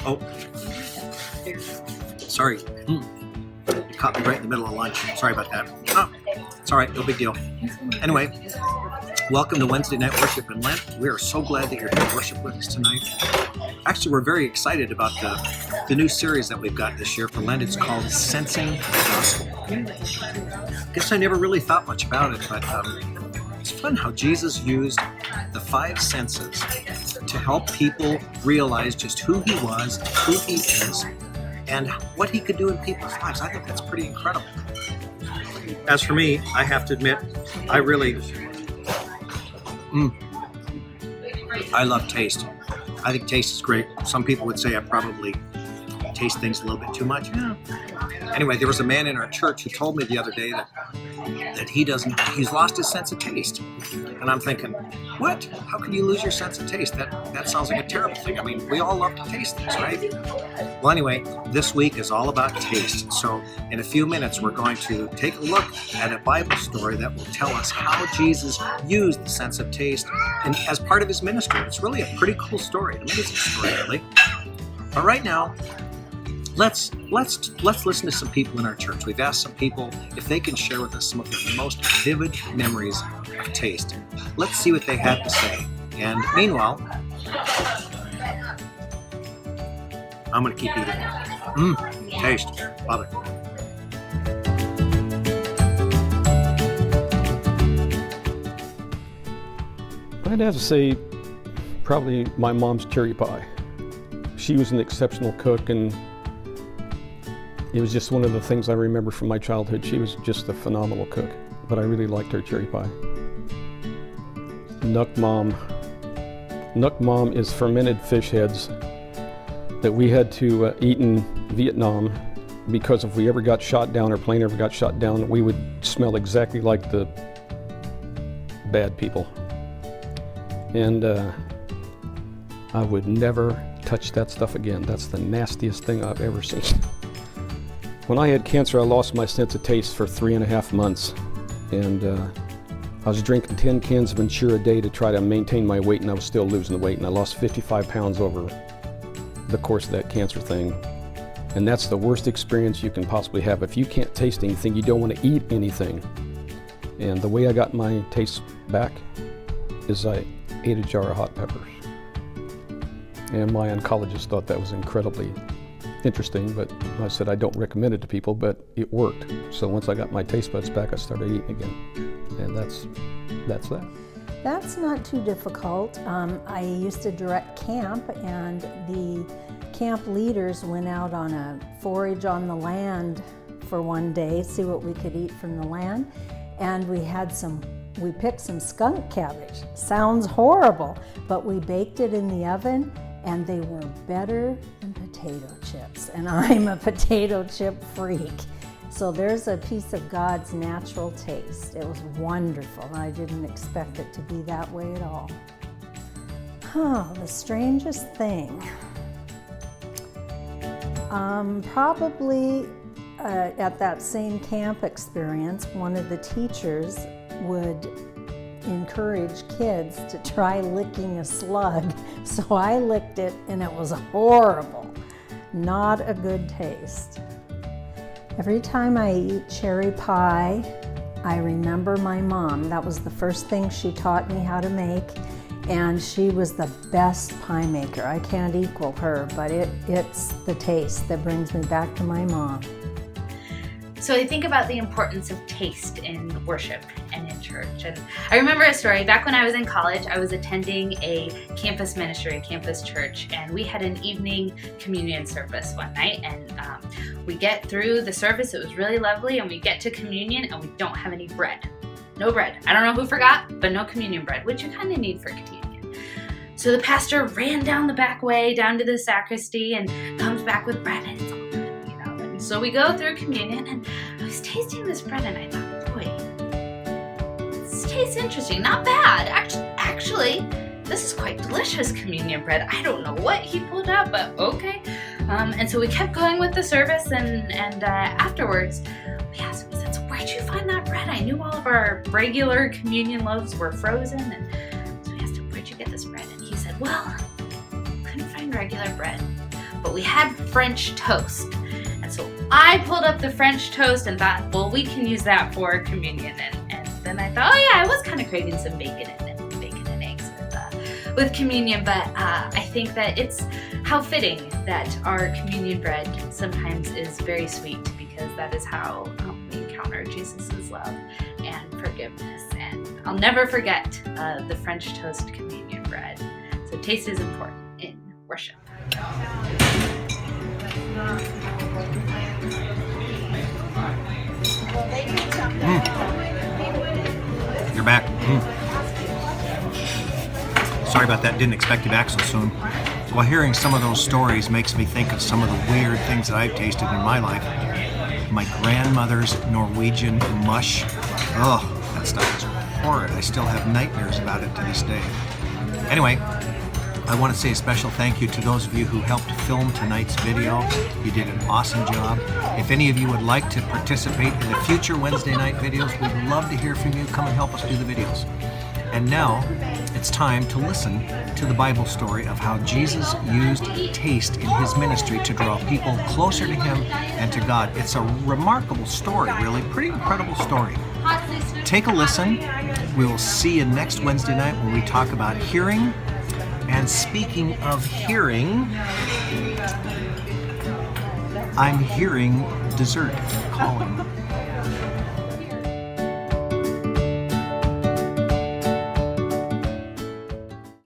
Oh, sorry. You caught me right in the middle of lunch. Sorry about that. Oh, it's all right. No big deal. Anyway, welcome to Wednesday Night Worship in Lent. We are so glad that you're here to worship with us tonight. Actually, we're very excited about the new series that we've got this year for Lent. It's called Sensing the Gospel. I guess I never really thought much about it, but it's fun how Jesus used the five senses to help people realize just who he was, who he is, and what he could do in people's lives. I think that's pretty incredible. As for me, I have to admit, I love taste. I think taste is great. Some people would say I probably taste things a little bit too much. Yeah. Anyway, there was a man in our church who told me the other day that he's lost his sense of taste. And I'm thinking, what? How can you lose your sense of taste? That sounds like a terrible thing. I mean, we all love to taste things, right? Well, anyway, this week is all about taste. So in a few minutes, we're going to take a look at a Bible story that will tell us how Jesus used the sense of taste as part of his ministry. It's really a pretty cool story, an amazing story, really. But right now, let's listen to some people in our church. We've asked some people if they can share with us some of their most vivid memories of taste. Let's see what they have to say. And meanwhile, I'm going to keep eating. Taste. Love it. I'd have to say probably my mom's cherry pie. She was an exceptional cook, and it was just one of the things I remember from my childhood. She was just a phenomenal cook, but I really liked her cherry pie. Nuoc Mam. Nuoc Mam is fermented fish heads that we had to eat in Vietnam, because if we ever got shot down, or plane ever got shot down, we would smell exactly like the bad people. And I would never touch that stuff again. That's the nastiest thing I've ever seen. When I had cancer, I lost my sense of taste for 3.5 months, and I was drinking 10 cans of Ensure a day to try to maintain my weight, and I was still losing the weight, and I lost 55 pounds over the course of that cancer thing. And that's the worst experience you can possibly have. If you can't taste anything, you don't want to eat anything. And the way I got my taste back is I ate a jar of hot peppers. And my oncologist thought that was incredibly interesting, but I said I don't recommend it to people, but it worked. So once I got my taste buds back, I started eating again. And that's that. That's not too difficult. I used to direct camp, and the camp leaders went out on a forage on the land for one day, see what we could eat from the land. And we picked some skunk cabbage. Sounds horrible, but we baked it in the oven, and they were better than potato chips. And I'm a potato chip freak. So there's a piece of God's natural taste. It was wonderful. I didn't expect it to be that way at all. The strangest thing. Probably at that same camp experience, one of the teachers would encourage kids to try licking a slug. So I licked it, and it was horrible. Not a good taste. Every time I eat cherry pie, I remember my mom. That was the first thing she taught me how to make, and she was the best pie maker. I can't equal her, but it's the taste that brings me back to my mom. So I think about the importance of taste in worship and in church. And I remember a story. Back when I was in college, I was attending a campus ministry, a campus church, and we had an evening communion service one night. And we get through the service. It was really lovely. And we get to communion, and we don't have any bread. No bread. I don't know who forgot, but no communion bread, which you kind of need for communion. So the pastor ran down the back way, down to the sacristy, and comes back with bread, and it's all good. So we go through communion, and I was tasting this bread, and I thought, boy, this tastes interesting. Not bad. Actually, this is quite delicious communion bread. I don't know what he pulled out, but okay. And so we kept going with the service, and afterwards, we asked him, we said, so where'd you find that bread? I knew all of our regular communion loaves were frozen, and so we asked him, where'd you get this bread? And he said, well, couldn't find regular bread. but we had French toast. And so I pulled up the French toast and thought, well, we can use that for communion. And then I thought, oh yeah, I was kind of craving some bacon and eggs with communion. But I think that it's how fitting that our communion bread sometimes is very sweet, because that is how we encounter Jesus' love and forgiveness. And I'll never forget the French toast communion bread. So taste is important in worship. You're back. Sorry about that. Didn't expect you back so soon. Well, hearing some of those stories makes me think of some of the weird things that I've tasted in my life. My grandmother's Norwegian mush. Oh, that stuff is horrid. I still have nightmares about it to this day. Anyway, I want to say a special thank you to those of you who helped film tonight's video. You did an awesome job. If any of you would like to participate in the future Wednesday night videos, we'd love to hear from you. Come and help us do the videos. And now it's time to listen to the Bible story of how Jesus used taste in his ministry to draw people closer to him and to God. It's a remarkable story, really. Pretty incredible story. Take a listen. We will see you next Wednesday night when we talk about hearing. And speaking of hearing, I'm hearing dessert calling.